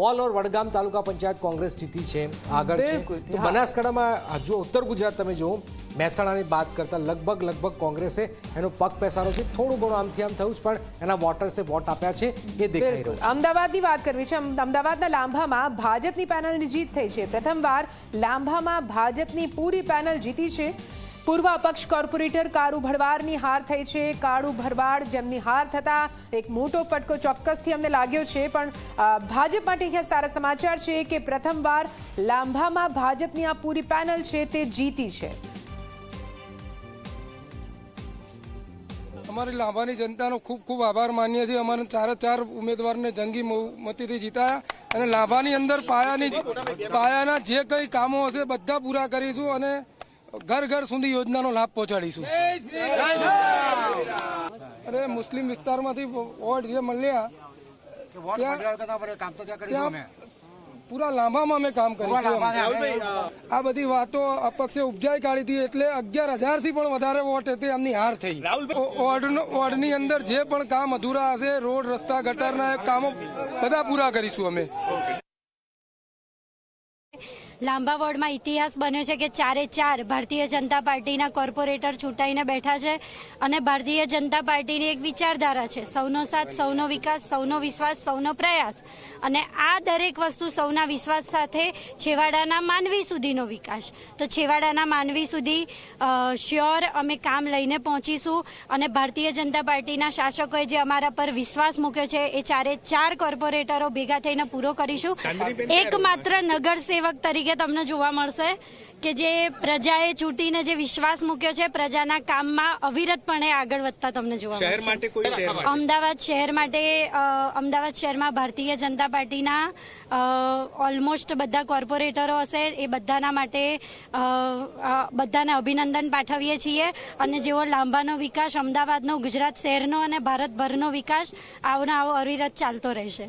All ઓર વડગામ તાલુકા પંચાયત કોંગ્રેસ જીતી છે, આગળ છે। તો બનાસકાંઠામાં જો ઉત્તર ગુજરાત તમે જુઓ, મહેસાણાની વાત કરતા લગભગ કોંગ્રેસે એનો પગ પેસારો છે। થોડું ઘણું આમથી આમ થયું પણ એના વોટર્સે વોટ આપ્યા છે એ દેખાઈ રહ્યું છે। અમદાવાદની વાત કરવી છે। અમદાવાદના લાંભામાં ભાજપની પેનલની જીત થઈ છે। પ્રથમવાર લાંભામાં ભાજપની પૂરી પેનલ જીતી છે। પૂર્વ અપક્ષ કોર્પોરેટર કાળુ ભરવાડની હાર થઈ છે। કાળુ ભરવાડ જેમની હાર થતા એક મોટો ફટકો ચોક્કસથી અમને લાગ્યો છે, પણ ભાજપ માટે અહીંયા સારા સમાચાર છે કે પ્રથમવાર લાંભામાં ભાજપની આ પૂરી પેનલ છે તે જીતી છે। અમારી લાંભાની જનતાનો ખૂબ ખૂબ આભાર માનીએ છીએ। અમારે ચાર ઉમેદવારને જંગી મતીથી જીતાયા અને લાંભાની અંદર પાયાના જે કંઈ કામો હશે બધા પૂરા કરીશું અને ઘર ઘર સુધી યોજનાનો લાભ પહોંચાડીશું। અરે મુસ્લિમ વિસ્તારમાંથી વોટ જે મળ્યા ત્યાં પૂરા લાંબામાં અમે કામ કરીશું। આ બધી વાતો અપક્ષે ઉપજાઈ કાઢી હતી એટલે 11,000 થી પણ વધારે વોટ હતી એમની હાર થઈ। વોર્ડની અંદર જે પણ કામ અધૂરા હશે, રોડ રસ્તા ગટરના કામો બધા પૂરા કરીશું અમે। લાંબા વોર્ડમાં ઇતિહાસ બન્યો છે કે 4 ભારતીય જનતા પાર્ટીના કોર્પોરેટર ચૂંટાઈને બેઠા છે અને ભારતીય જનતા પાર્ટીની એક વિચારધારા છે, સૌનો સાથ, સૌનો વિકાસ, સૌનો વિશ્વાસ, સૌનો પ્રયાસ। અને આ દરેક વસ્તુ સૌના વિશ્વાસ સાથે છેવાડાના માનવી સુધીનો વિકાસ। તો છેવાડાના માનવી સુધી શ્યોર અમે કામ લઈને પહોંચીશું અને ભારતીય જનતા પાર્ટીના શાસકોએ જે અમારા પર વિશ્વાસ મૂક્યો છે એ 4 કોર્પોરેટરો ભેગા થઈને પૂરો કરીશું। એકમાત્ર નગર સેવક તરીકે તમને જોવા મળશે કે જે પ્રજાએ ચૂંટીને જે વિશ્વાસ મૂક્યો છે, પ્રજાના કામમાં અવિરતપણે આગળ વધતા તમને જોવા મળશે। અમદાવાદ શહેરમાં ભારતીય જનતા પાર્ટીના ઓલમોસ્ટ બધા કોર્પોરેટરો હશે, એ બધાના માટે બધાને અભિનંદન પાઠવીએ છીએ અને જેવો લાંબાનો વિકાસ, અમદાવાદનો, ગુજરાત શહેરનો અને ભારતભરનો વિકાસ આવો અવિરત ચાલતો રહેશે।